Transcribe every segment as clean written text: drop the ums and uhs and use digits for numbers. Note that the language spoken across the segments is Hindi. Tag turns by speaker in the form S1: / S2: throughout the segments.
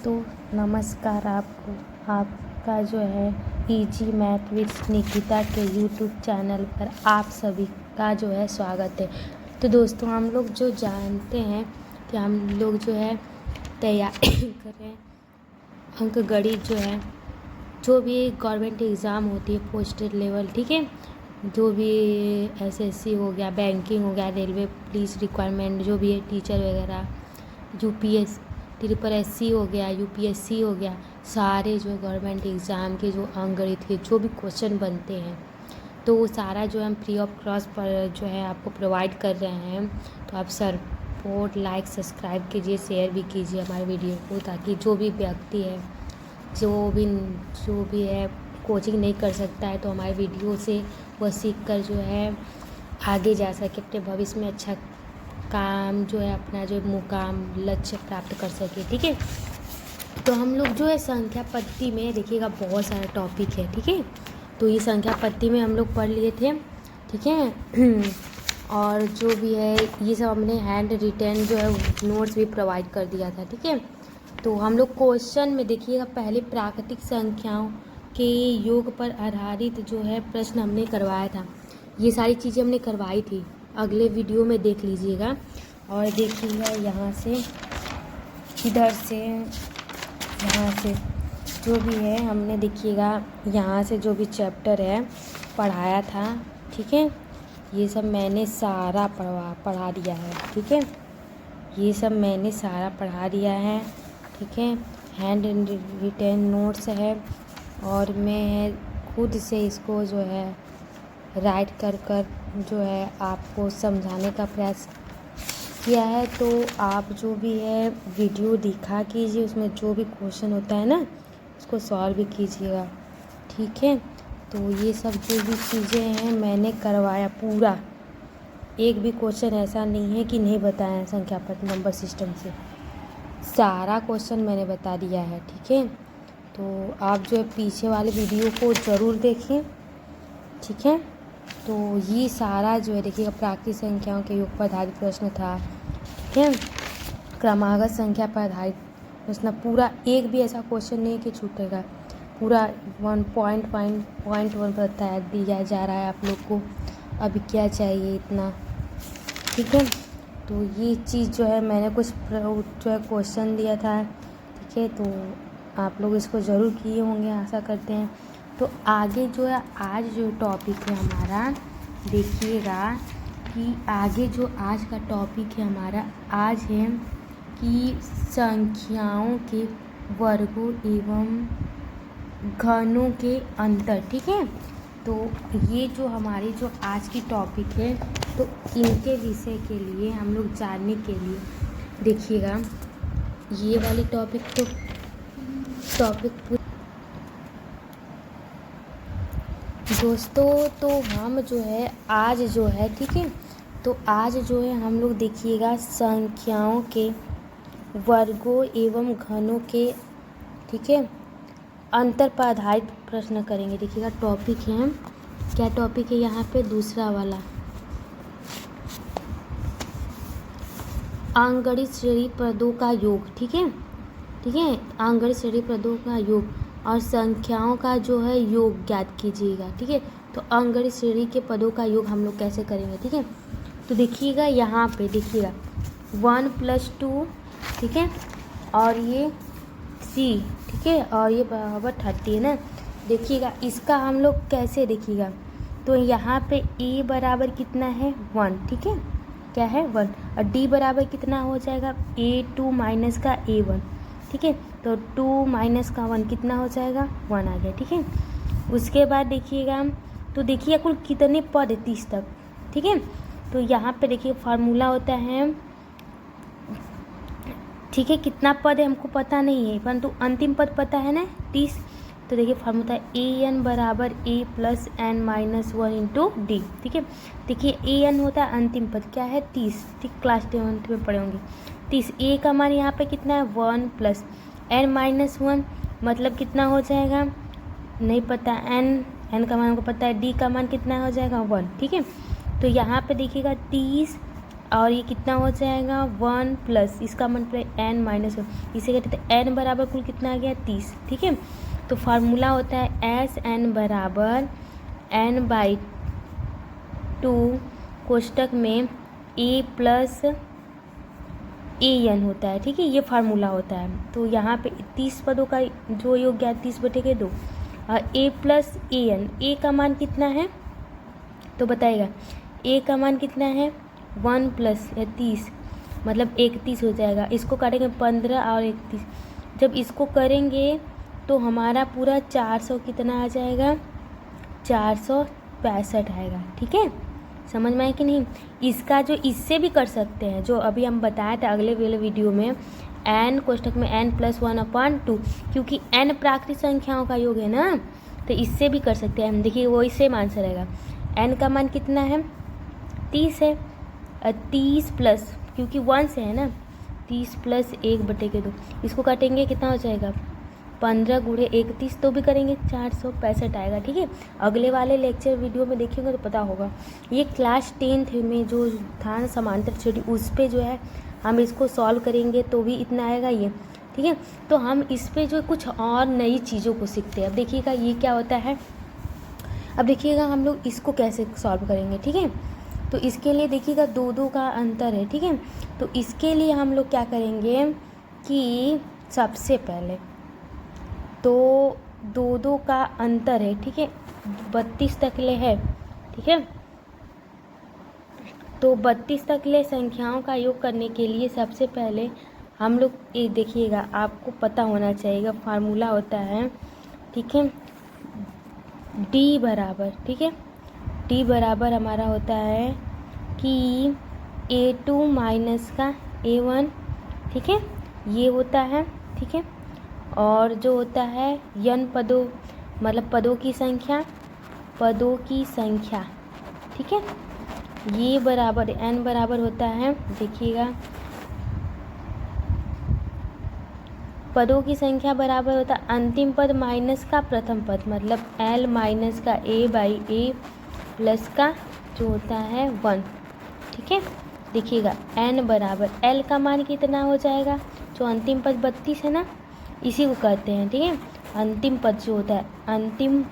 S1: दोस्तों नमस्कार आपको। आपका जो है इजी मैथ विद निकिता के यूट्यूब चैनल पर आप सभी का जो है स्वागत है। तो दोस्तों हम लोग जो जानते हैं कि हम लोग जो है तैयारी कर रहे हैं अंक गणित जो है, जो भी गवर्नमेंट एग्ज़ाम होती है पोस्टेड लेवल, ठीक है, जो भी एसएससी हो गया, बैंकिंग हो गया, रेलवे पुलिस रिक्वायरमेंट जो भी है, टीचर वगैरह, यूपीएस ट्रिपल एससी हो गया, यूपीएससी हो गया, सारे जो गवर्नमेंट एग्ज़ाम के जो अंकगणित के जो भी क्वेश्चन बनते हैं तो वो सारा जो हम फ्री ऑफ कॉस्ट पर जो है आपको प्रोवाइड कर रहे हैं। तो आप सपोर्ट, लाइक, सब्सक्राइब कीजिए, शेयर भी कीजिए हमारे वीडियो को, ताकि जो भी व्यक्ति है जो भी है कोचिंग नहीं कर सकता है तो हमारे वीडियो से वह सीख कर जो है आगे जा सके, अपने भविष्य में अच्छा काम जो है अपना जो मुकाम लक्ष्य प्राप्त कर सके। ठीक है, तो हम लोग जो है संख्या पद्धति में देखिएगा बहुत सारा टॉपिक है। ठीक है, तो ये संख्या पद्धति में हम लोग पढ़ लिए थे। ठीक है और जो भी है ये सब हमने हैंड रिटेन जो है नोट्स भी प्रोवाइड कर दिया था। ठीक है, तो हम लोग क्वेश्चन में देखिएगा पहले प्राकृतिक संख्याओं के योग पर आधारित जो है प्रश्न हमने करवाया था। ये सारी चीज़ें हमने करवाई थी, अगले वीडियो में देख लीजिएगा। और देखिएगा यहाँ से इधर से यहाँ से जो भी है हमने देखिएगा यहाँ से जो भी चैप्टर है पढ़ाया था। ठीक है, ये सब मैंने सारा पढ़ा दिया है। ठीक है, ये सब मैंने सारा पढ़ा दिया है। ठीक है, हैंड रिटेन नोट्स है और मैं खुद से इसको जो है राइट कर जो है आपको समझाने का प्रयास किया है। तो आप जो भी है वीडियो दिखा कीजिए, उसमें जो भी क्वेश्चन होता है ना उसको सॉल्व भी कीजिएगा। ठीक है, तो ये सब जो भी चीज़ें हैं मैंने करवाया पूरा, एक भी क्वेश्चन ऐसा नहीं है कि नहीं बताया है। संख्या पद्धति नंबर सिस्टम से सारा क्वेश्चन मैंने बता दिया है। ठीक है, तो आप जो है पीछे वाले वीडियो को ज़रूर देखें। ठीक है, तो ये सारा जो है देखिएगा प्राकृतिक संख्याओं के योग पर आधारित प्रश्न था। ठीक है, क्रमागत संख्या पर आधारित प्रश्न, पूरा एक भी ऐसा क्वेश्चन नहीं कि छूटेगा, पूरा 1.1 बताया दिया जा रहा है आप लोग को। अभी क्या चाहिए इतना। ठीक है, तो ये चीज़ जो है मैंने कुछ जो है क्वेश्चन दिया था। ठीक है, तो आप लोग इसको ज़रूर किए होंगे, आशा करते हैं। तो आगे जो है आज जो टॉपिक है हमारा, देखिएगा कि आगे जो आज का टॉपिक है हमारा आज है कि संख्याओं के वर्गों एवं घनों के अंतर। ठीक है, तो ये जो हमारी जो आज की टॉपिक है तो इनके विषय के लिए हम लोग जानने के लिए देखिएगा ये वाली टॉपिक दोस्तों, तो हम जो है आज जो है, ठीक है, तो आज जो है हम लोग देखिएगा संख्याओं के वर्गों एवं घनों के, ठीक है, अंतर पर आधारित प्रश्न करेंगे। देखिएगा टॉपिक है, क्या टॉपिक है यहाँ पे, दूसरा वाला, अंकगणित श्रेणी पदों का योग। ठीक है, अंकगणित श्रेणी पदों का योग और संख्याओं का जो है योग ज्ञात कीजिएगा। ठीक है, तो अंकगणित श्रेणी के पदों का योग हम लोग कैसे करेंगे। ठीक है, तो देखिएगा यहाँ पे देखिएगा 1 + 2, ठीक है, और ये c, ठीक है, और ये बराबर 30 है ना। देखिएगा इसका हम लोग कैसे देखिएगा, तो यहाँ पे a बराबर कितना है 1, ठीक है, क्या है 1, और d बराबर कितना हो जाएगा a2 माइनस का a1, ठीक है, तो 2 माइनस का 1 कितना हो जाएगा 1 आ गया। ठीक है, उसके बाद देखिएगा तो देखिए कुल कितने पद है 30 तक। ठीक है, तो यहाँ पे देखिए फार्मूला होता है, ठीक है, कितना पद है हमको पता नहीं है परंतु अंतिम पद पता है ना 30। तो देखिए फार्मूला है an बराबर a + n - 1 × d। ठीक है, देखिए an होता है अंतिम पद, क्या है 30, ठीक, क्लास 10th में पढ़े होंगे 30। a का मान यहाँ पे कितना है 1 + n - 1 मतलब कितना हो जाएगा नहीं पता, n का मान हमको पता है, d का मान कितना हो जाएगा 1। ठीक है, तो यहाँ पे देखिएगा 30 और ये कितना हो जाएगा 1 प्लस इसका मल्टीप्लाई n माइनस 1, इसे कहते हैं n बराबर कुल कितना आ गया 30। ठीक है, तो फार्मूला होता है एस एन बराबर n/2 कोष्टक में a प्लस ए एन होता है। ठीक है, ये फार्मूला होता है। तो यहाँ पे 30 पदों का जो योग है 30/2 और a प्लस ए एन, ए का मान कितना है तो बताएगा, a का मान कितना है 1 प्लस 30 मतलब 31 हो जाएगा। इसको काटेंगे 15 और 31, जब इसको करेंगे तो हमारा पूरा 400 कितना आ जाएगा 465 आएगा। ठीक है, समझ में आए कि नहीं। इसका जो इससे भी कर सकते हैं, जो अभी हम बताए थे अगले वाले वीडियो में, n कोष्टक में n+1/2, क्योंकि n प्राकृतिक संख्याओं का योग है ना, तो इससे भी कर सकते हैं। देखिए वही सेम आंसर आएगा। n का मान कितना है 30 है, 30 प्लस क्योंकि 1 से है ना, 30 प्लस 1/2, इसको काटेंगे कितना हो जाएगा 15 × 31, तो भी करेंगे 465 आएगा। ठीक है, अगले वाले लेक्चर वीडियो में देखेंगे तो पता होगा। ये क्लास 10th में जो था ना समांतर श्रेणी, उस पे जो है हम इसको सॉल्व करेंगे तो भी इतना आएगा ये। ठीक है, तो हम इस पे जो कुछ और नई चीज़ों को सीखते हैं। अब देखिएगा ये क्या होता है, अब देखिएगा हम लोग इसको कैसे सॉल्व करेंगे। ठीक है, तो इसके लिए देखिएगा 2 का अंतर है। ठीक है, तो इसके लिए हम लोग क्या करेंगे कि सबसे पहले तो 2 का अंतर है। ठीक है, 32 तक ले है। ठीक है, तो 32 तक ले संख्याओं का योग करने के लिए सबसे पहले हम लोग ये देखिएगा, आपको पता होना चाहिए फार्मूला होता है। ठीक है, d बराबर, ठीक है, d बराबर हमारा होता है कि a2 माइनस का a1। ठीक है, ये होता है। ठीक है, और जो होता है n पदों मतलब पदों की संख्या, ठीक है, ये बराबर n बराबर होता है, देखिएगा पदों की संख्या बराबर होता है अंतिम पद माइनस का प्रथम पद, मतलब l माइनस का a/a प्लस का जो होता है 1। ठीक है, देखिएगा n बराबर l का मान कितना हो जाएगा, जो अंतिम पद 32 है ना, इसी को कहते हैं। ठीक है, अंतिम पद जो होता है अंतिम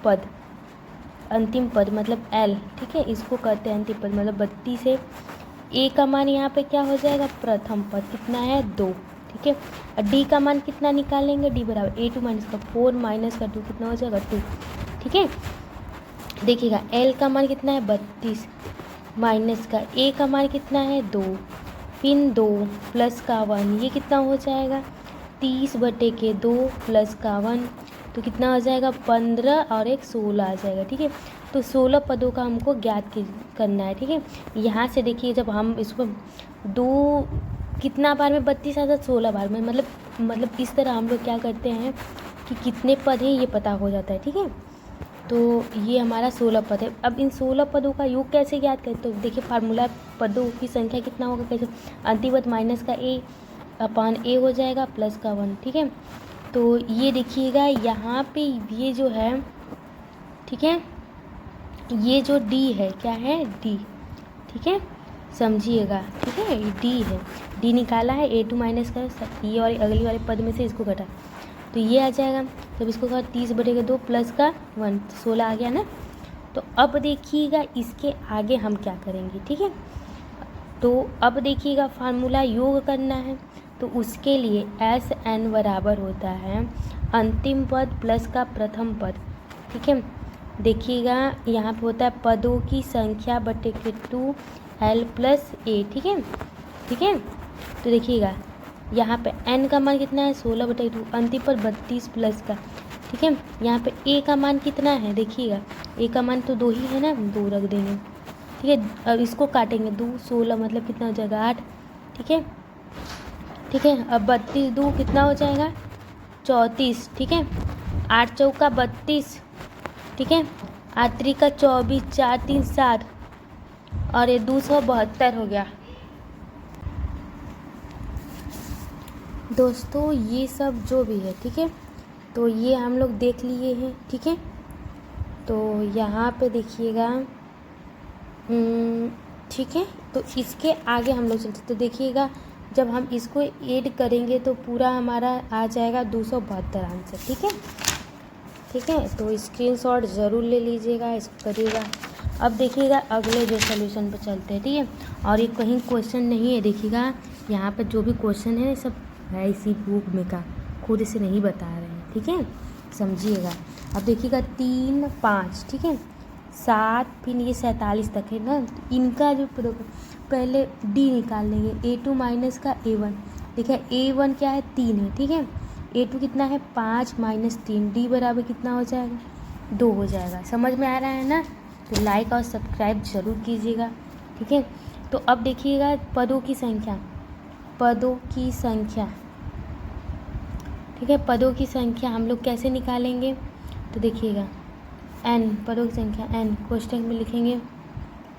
S1: पद मतलब l। ठीक है, इसको कहते हैं अंतिम पद, मतलब 32 है। a का मान यहाँ पे क्या हो जाएगा प्रथम पद कितना है 2। ठीक है, और d का मान कितना निकालेंगे, d बराबर a2 माइनस का 4 माइनस का 2 कितना हो जाएगा 2। ठीक है, देखिएगा l का मान कितना है 32 माइनस का a का मान कितना है 2, फिर 2 प्लस का 1, ये कितना हो जाएगा 30/2 प्लस का 1, तो कितना हो जाएगा 15 और 1 16 आ जाएगा। ठीक है, तो 16 पदों का हमको ज्ञात करना है। ठीक है, यहाँ से देखिए जब हम इसको 2 कितना बार में 32 आता है 16 बार में, मतलब इस तरह हम लोग क्या करते हैं कि कितने पद हैं ये पता हो जाता है। ठीक है, तो ये हमारा 16 पद है। अब इन 16 पदों का योग कैसे ज्ञात करें, तो देखिए फार्मूला पदों की संख्या कितना होगा, कैसे अंतिम पद माइनस का a/a हो जाएगा प्लस का 1। ठीक है, तो ये देखिएगा यहाँ पे ये जो है, ठीक है, ये जो d है क्या है d। ठीक है, समझिएगा। ठीक है, ये d है, d निकाला है a2 माइनस का ये और अगली वाले पद में से इसको घटा, तो ये आ जाएगा। तब इसको कहा 30/2 प्लस का 1, 16 आ गया ना। तो अब देखिएगा इसके आगे हम क्या करेंगे। ठीक है, तो अब देखिएगा फार्मूला योग करना है, तो उसके लिए एस एन बराबर होता है अंतिम पद प्लस का प्रथम पद। ठीक है, देखिएगा यहाँ पे होता है पदों की संख्या बटे के 2 l प्लस a। ठीक है, ठीक है, तो देखिएगा यहाँ पे n का मान कितना है 16/2, अंतिम पर 32 प्लस का। ठीक है, यहाँ पे a का मान कितना है, देखिएगा a का मान तो 2 ही है ना, 2 रख देंगे। ठीक है, अब इसको काटेंगे 2 16 मतलब कितना हो जाएगा 8। ठीक है, ठीक है, अब 32 2 कितना हो जाएगा 34। ठीक है, 8 चौका 32। ठीक है, 8 त्रिका 24, 4 3 7 और ये 272 हो गया। दोस्तों ये सब जो भी है, ठीक है, तो ये हम लोग देख लिए हैं। ठीक है, तो यहाँ पे देखिएगा, ठीक है। तो इसके आगे हम लोग चलते, तो देखिएगा जब हम इसको ऐड करेंगे तो पूरा हमारा आ जाएगा 272 आंसर। ठीक है, ठीक है। तो स्क्रीनशॉट ज़रूर ले लीजिएगा, इसको करिएगा। अब देखिएगा अगले जो सोल्यूशन पर चलते हैं। ठीक है, और ये कहीं क्वेश्चन नहीं है, देखिएगा यहाँ पर जो भी क्वेश्चन है सब है इसी बुक में का, खुद से नहीं बता रहे हैं। ठीक है, समझिएगा। अब देखिएगा 3, 5, ठीक है, 7, फिर ये 47 तक है ना। इनका जो पहले डी निकाल लेंगे, A2 माइनस का A1। देखिए A1 क्या है, 3 है। ठीक है, A2 कितना है, 5 माइनस 3, डी बराबर कितना हो जाएगा, 2 हो जाएगा। समझ में आ रहा है ना? तो लाइक और सब्सक्राइब जरूर कीजिएगा। ठीक है, तो अब देखिएगा पदों की संख्या, पदों की संख्या। ठीक है, पदों की संख्या हम लोग कैसे निकालेंगे, तो देखिएगा n, पदों की संख्या n, कोष्ठक में लिखेंगे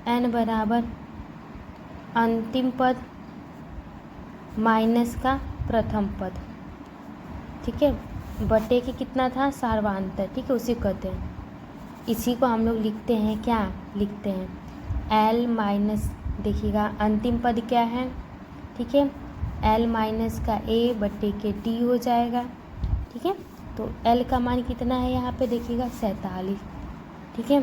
S1: n बराबर अंतिम पद माइनस का प्रथम पद। ठीक है, बटे के कितना था, सार्वांतर। ठीक है, उसी को कहते हैं, इसी को हम लोग लिखते हैं, क्या लिखते हैं, l माइनस, देखिएगा अंतिम पद क्या है, ठीक है, l माइनस का a बटे के d हो जाएगा। ठीक है, तो l का मान कितना है यहाँ पे, देखिएगा 47। ठीक है,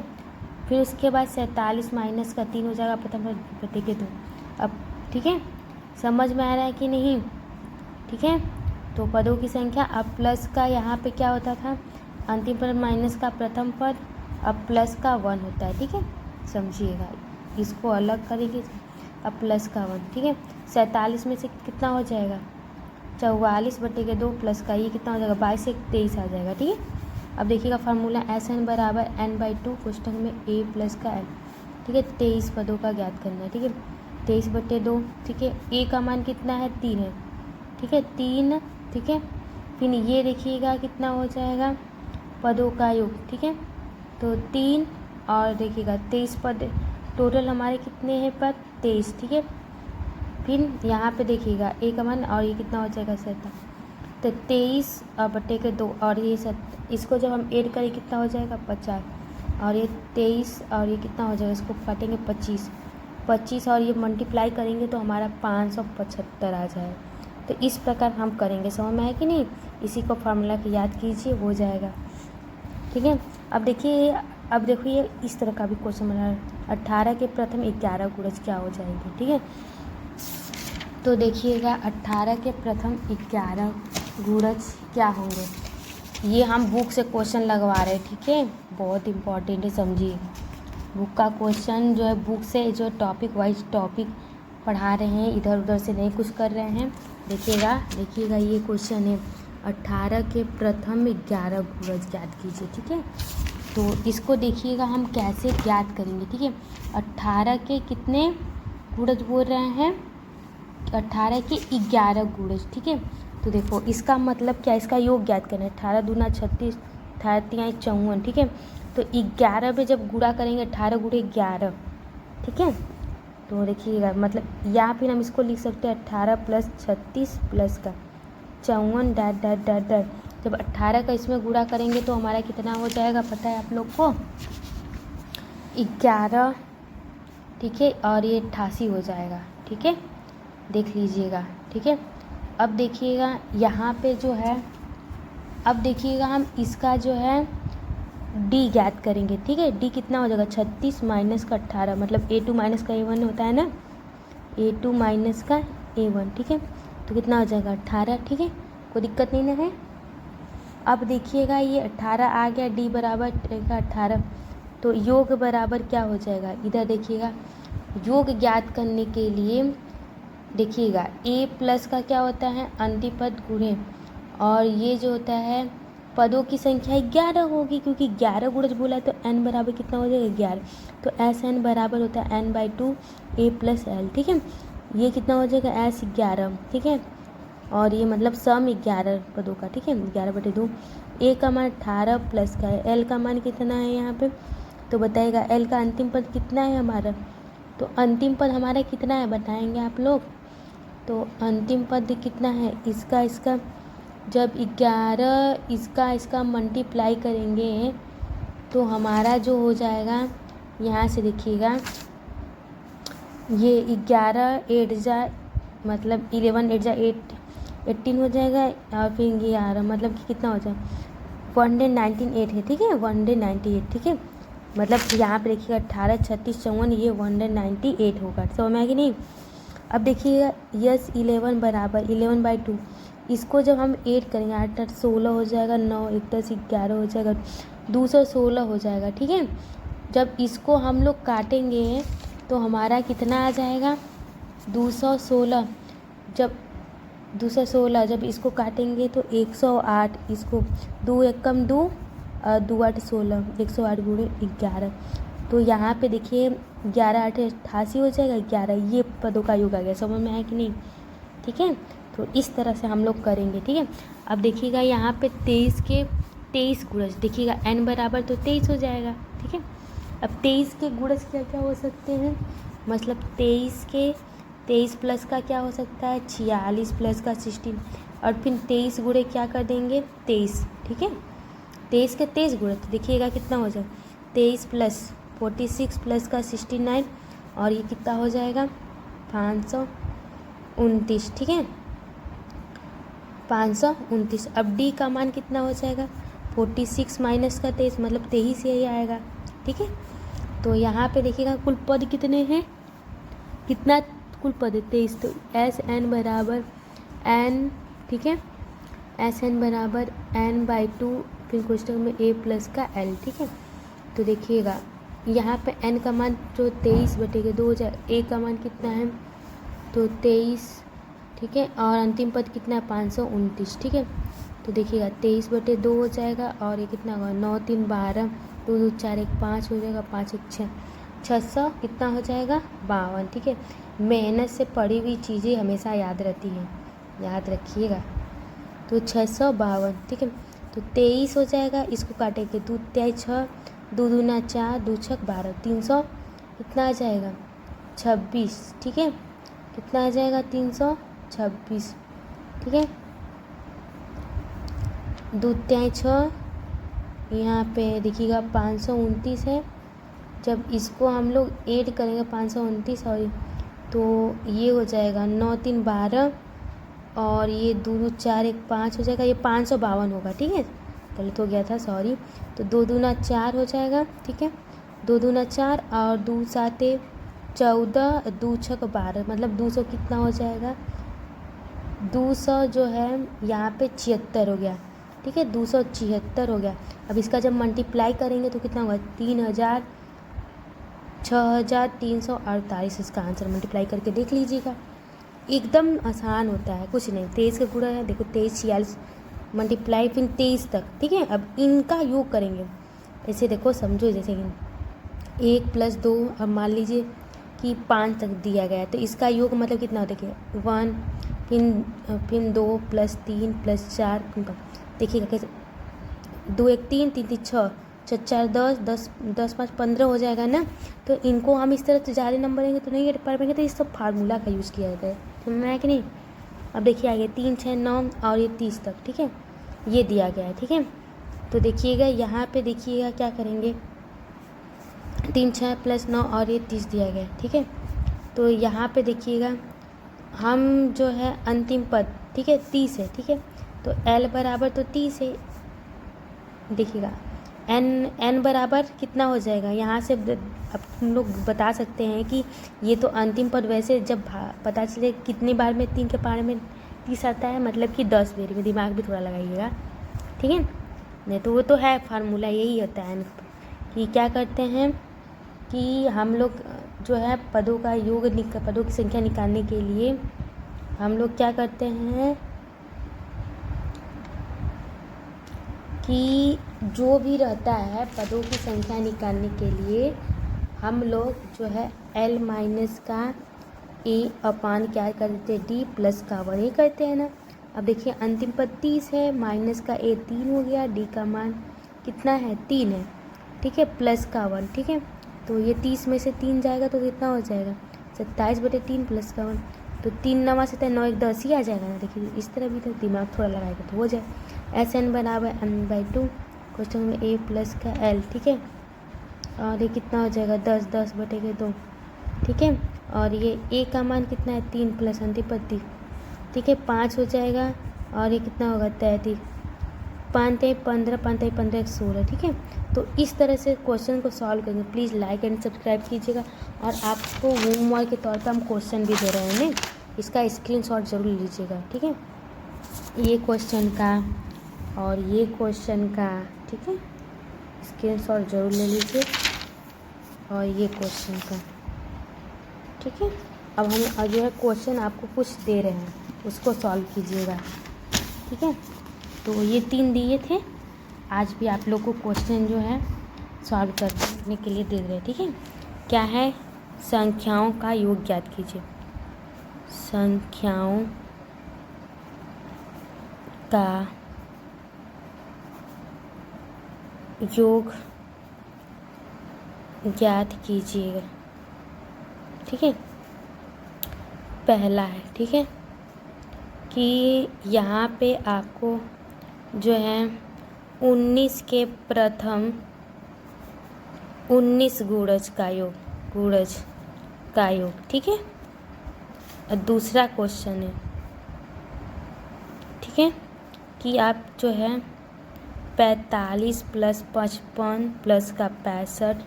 S1: फिर उसके बाद 47 माइनस का 3 हो जाएगा, प्रथम पद बटे के 2। अब ठीक है, समझ में आ रहा है कि नहीं? ठीक है, तो पदों की संख्या, अब प्लस का यहाँ पे क्या होता था, अंतिम पद माइनस का प्रथम पद, अब प्लस का 1 होता है। ठीक है, समझिएगा, इसको अलग करेंगे, अब प्लस का 1। ठीक है, 47 में से कितना हो जाएगा, 44 बटे के 2 प्लस का ये कितना हो जाएगा, 22 से 23 आ जाएगा। ठीक है, अब देखिएगा फार्मूला SN बराबर n/2 कोष्ठक में a प्लस का l। ठीक है, 23 पदों का ज्ञात करना है। ठीक है, 23 बटे 2। ठीक है, a का मान कितना है, 3 है। ठीक है, 3। ठीक है, फिर ये देखिएगा कितना हो जाएगा, पदों का योग। ठीक है, तो 3 और देखिएगा 23 पद, टोटल हमारे कितने हैं पद, 23। ठीक है, फिर यहाँ पे देखिएगा a का मान, और ये कितना हो जाएगा, 7। तो 23 और बटे के 2 और ये 7, इसको जब हम ऐड करें कितना हो जाएगा, 50। और ये 23 और ये कितना हो जाएगा, इसको काटेंगे 25 और ये मल्टीप्लाई करेंगे तो हमारा 575 आ जाएगा। तो इस प्रकार हम करेंगे, समझ में आया कि नहीं? इसी को फार्मूला की याद कीजिए, हो जाएगा। ठीक है, अब देखिए, अब देखिए इस तरह का भी क्वेश्चन बना है, 18 के प्रथम 11 गुणज क्या हो जाएंगे। ठीक है, तो देखिएगा 18 के प्रथम 11 गुणज क्या होंगे, ये हम बुक से क्वेश्चन लगवा रहे हैं। ठीक है, बहुत इम्पॉर्टेंट है, समझिए। बुक का क्वेश्चन जो है, बुक से जो टॉपिक वाइज टॉपिक पढ़ा रहे हैं, इधर उधर से नहीं कुछ कर रहे हैं। देखिएगा ये क्वेश्चन है, 18 के प्रथम 11 गुणज ज्ञात कीजिए। ठीक है, तो इसको देखिएगा हम कैसे ज्ञात करेंगे। ठीक है, 18 के कितने गुणज बोल रहे हैं, 18 के 11 गुणज। ठीक है, तो देखो इसका मतलब क्या, इसका योग ज्ञात करना है, 18 दूना 36, 18 तिया 54। ठीक है, तो 11 पे जब गुणा करेंगे, 18 गुणे 11। ठीक है, तो देखिएगा मतलब, या फिर हम इसको लिख सकते हैं 18 प्लस 36 प्लस का 54 डैट डैट डैट डैट। जब 18 का इसमें गुणा करेंगे तो हमारा कितना हो जाएगा, पता है आप लोग को, 11। ठीक है, और ये 88 हो जाएगा। ठीक है, देख लीजिएगा। ठीक है, अब देखिएगा यहाँ पे जो है, अब देखिएगा हम इसका जो है डी ज्ञात करेंगे। ठीक है, डी कितना हो जाएगा, 36 माइनस का 18, मतलब A2 माइनस का A1 होता है ना, A2 माइनस का A1। ठीक है, तो कितना हो जाएगा, 18। ठीक है, कोई दिक्कत नहीं ना है। अब देखिएगा ये 18 आ गया, डी बराबर 18, तो योग बराबर क्या हो जाएगा, इधर देखिएगा योग ज्ञात करने के लिए देखिएगा a प्लस का क्या होता है, अंतिम पद गुणे, और ये जो होता है पदों की संख्या 11 होगी, क्योंकि 11 गुणज बोला है, तो n बराबर कितना हो जाएगा, 11। तो SN बराबर होता है n/2 a प्लस l। ठीक है, ये कितना हो जाएगा, S 11। ठीक है, और ये मतलब सम 11 पदों का। ठीक है, 11/2। a का मान 18 प्लस का है, l का मान कितना है यहाँ पे, तो बताइएगा l का अंतिम पद कितना है हमारा, तो अंतिम पद हमारा कितना है बताएंगे आप लोग, तो अंतिम पद कितना है, इसका जब 11 इसका मल्टीप्लाई करेंगे तो हमारा जो हो जाएगा, यहाँ से देखिएगा ये 11 8 जा मतलब 11 8 जा 8 18 हो जाएगा, और फिर 11 मतलब कि कितना हो जाएगा 198 है, ठीक है 198, ठीक है। मतलब यहाँ पे देखिएगा 18 36 54, ये 198 होगा, समझ में आएगी नहीं। अब देखिएगा यस 11 बराबर 11/2, इसको जब हम 8 करेंगे 8 8 16 हो जाएगा, 9 1 10 11 हो जाएगा, 216 हो जाएगा, ठीक है। जब इसको हम लोग काटेंगे तो हमारा कितना आ जाएगा 216। जब 216 जब इसको काटेंगे तो 108, इसको 2 1 कम 2 2 8 16, 108 गुणे 11, तो यहाँ पे देखिए 11 8 88 हो जाएगा 11, ये पदों का योग आ गया, समझ में आया कि नहीं, ठीक है। तो इस तरह से हम लोग करेंगे, ठीक है। अब देखिएगा यहाँ पे 23 के 23 गुणज, देखिएगा n बराबर तो 23 हो जाएगा, ठीक है। अब 23 के गुणज क्या क्या हो सकते हैं, मतलब 23 प्लस का क्या हो सकता है 46 प्लस का 16, और फिर 23 गुणे क्या कर देंगे 23, ठीक है। 23 के 23 गुणे तो देखिएगा कितना हो जाए 23 प्लस 46 प्लस का 69, और ये कितना हो जाएगा 529, ठीक है 529। अब d का मान कितना हो जाएगा 46 माइनस का 23 मतलब 23 यही आएगा, ठीक है। तो यहाँ पे देखिएगा कुल पद कितने हैं, कितना कुल पद है 23, तो एस एन बराबर एन, ठीक है एस एन बराबर n/2, फिर क्वेश्चन में a प्लस का l, ठीक है। तो देखिएगा यहाँ पे n का मान जो 23/2 हो जाए, a का मान कितना है तो 23, ठीक है, और अंतिम पद कितना है 529, ठीक है। तो देखिएगा 23/2 हो जाएगा, और ये कितना होगा 9 3 12, 2 2 4 1 5 हो जाएगा, 5 1 6, 600 कितना हो जाएगा 52, ठीक है। मेहनत से पढ़ी हुई चीज़ें हमेशा याद रहती हैं, याद रखिएगा। तो 652, ठीक है। तो 23 हो जाएगा, इसको काटेंगे 2 3 6, 2 दूना 4, 2 6 12, 300 कितना आ जाएगा 26, ठीक है, कितना आ जाएगा 326, ठीक है। 2 3 6, यहाँ पे देखिएगा 529 है, जब इसको हम लोग ऐड करेंगे 529 और तो ये हो जाएगा 9 3 12, और ये 2 2 4 1 5 हो जाएगा, ये 552 होगा, ठीक है, गलत हो गया था सॉरी। तो 2 दूना 4 हो जाएगा, ठीक है 2 दूना 4, और 2 7 14, 2 6 12, मतलब 200 कितना हो जाएगा 200 जो है यहाँ पे 76 हो गया, ठीक है 276 हो गया। अब इसका जब मल्टीप्लाई करेंगे तो कितना होगा 6348, इसका आंसर मल्टीप्लाई करके देख लीजिएगा, एकदम आसान होता है, कुछ नहीं। 23 का गुणा है, देखो 23 46 मल्टीप्लाई फिर 23 तक, ठीक है। अब इनका योग करेंगे, ऐसे देखो समझो, जैसे कि 1 + 2, अब मान लीजिए कि 5 तक दिया गया है, तो इसका योग मतलब कितना होता है 1, फिर 2 + 3 + 4, देखिएगा कैसे 2 1 3 3 3 6 6 4 10 10 10 5 15 हो जाएगा ना। तो इनको हम इस तरह से ज़्यादा नंबर लेंगे तो नहीं पढ़ पाएंगे, तो इस सब फार्मूला का यूज़ किया जाता है, समझ में आया कि नहीं। अब देखिए आगे 3 6 9 और ये 30 तक, ठीक है, ये दिया गया है, ठीक है। तो देखिएगा यहाँ पे देखिएगा क्या करेंगे 3 6 + 9 और ये 30 दिया गया है, ठीक है। तो यहाँ पे देखिएगा हम जो है अंतिम पद, ठीक है 30 है, ठीक है, तो l बराबर तो 30 है, देखिएगा n बराबर कितना हो जाएगा, यहाँ से अब हम लोग बता सकते हैं कि ये तो अंतिम पद, वैसे जब पता चले कितनी बार में 3 के पारे में 30 आता है, मतलब कि 10 बार में, दिमाग भी थोड़ा लगाइएगा, ठीक है। नहीं तो वो तो है फार्मूला, यही होता है कि क्या करते हैं कि हम लोग जो है पदों का योग पदों की संख्या निकालने के लिए हम लोग क्या करते हैं कि जो भी रहता है पदों की संख्या निकालने के लिए हम लोग जो है l माइनस का a अपान क्या कर देते हैं d प्लस का 1 ही करते हैं ना। अब देखिए अंतिम पद 30 है, माइनस का a 3 हो गया, d का मान कितना है 3 है, ठीक है, प्लस का 1, ठीक है। तो ये 30 में से 3 जाएगा तो कितना हो जाएगा 27/3 प्लस का 1, तो 3 9 से 9 1 10 ही आ जाएगा ना। देखिए इस तरह भी तो दिमाग थोड़ा लगाएगा तो हो जाए। SN बराबर n/2, क्वेश्चन में a प्लस का l, ठीक है, और ये कितना हो जाएगा 10 10/2, ठीक है। और ये ए का मान कितना है 3 प्लस अंतिपत्ति, ठीक है 5 हो जाएगा। और ये कितना होगा 33, 5 ते 15, 5 ते 15 16, ठीक है। तो इस तरह से क्वेश्चन को सॉल्व करेंगे। प्लीज़ लाइक एंड सब्सक्राइब कीजिएगा। और आपको होमवर्क के तौर पर हम क्वेश्चन भी दे रहे हैं, इसका स्क्रीनशॉट ज़रूर लीजिएगा, ठीक है। ये क्वेश्चन का और ये क्वेश्चन का, ठीक है, स्क्रीनशॉट ज़रूर ले लीजिए। और ये क्वेश्चन का, ठीक है। अब हम जो है क्वेश्चन आपको कुछ दे रहे हैं, उसको सॉल्व कीजिएगा, ठीक है। तो ये 3 दिए थे, आज भी आप लोग को क्वेश्चन जो है सॉल्व करने के लिए दे रहे हैं, ठीक है। क्या है, संख्याओं का योग ज्ञात कीजिए। संख्याओं का योग ज्ञात कीजिएगा, ठीक है। पहला है, ठीक है, कि यहाँ पे आपको जो है 19 के प्रथम 19 गुणज का योग, ठीक है। और दूसरा क्वेश्चन है, ठीक है, कि आप जो है 45 प्लस 55 प्लस का 65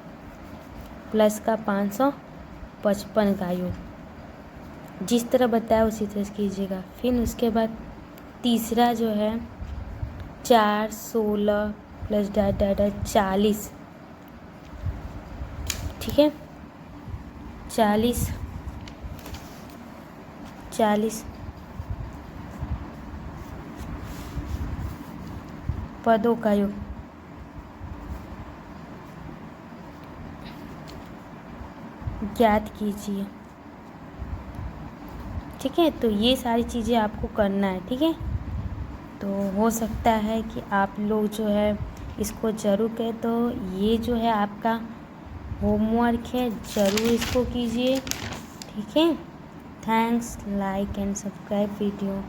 S1: प्लस का 555 का योग जिस तरह बताया उसी तरह कीजिएगा। फिर उसके बाद तीसरा जो है 4 16 प्लस 40, ठीक है, 40 पदों का योग ज्ञात कीजिए, ठीक है। तो ये सारी चीज़ें आपको करना है, ठीक है। तो हो सकता है कि आप लोग जो है इसको ज़रूर करें। तो ये जो है आपका होमवर्क है, ज़रूर इसको कीजिए, ठीक है। Thanks, like and subscribe video.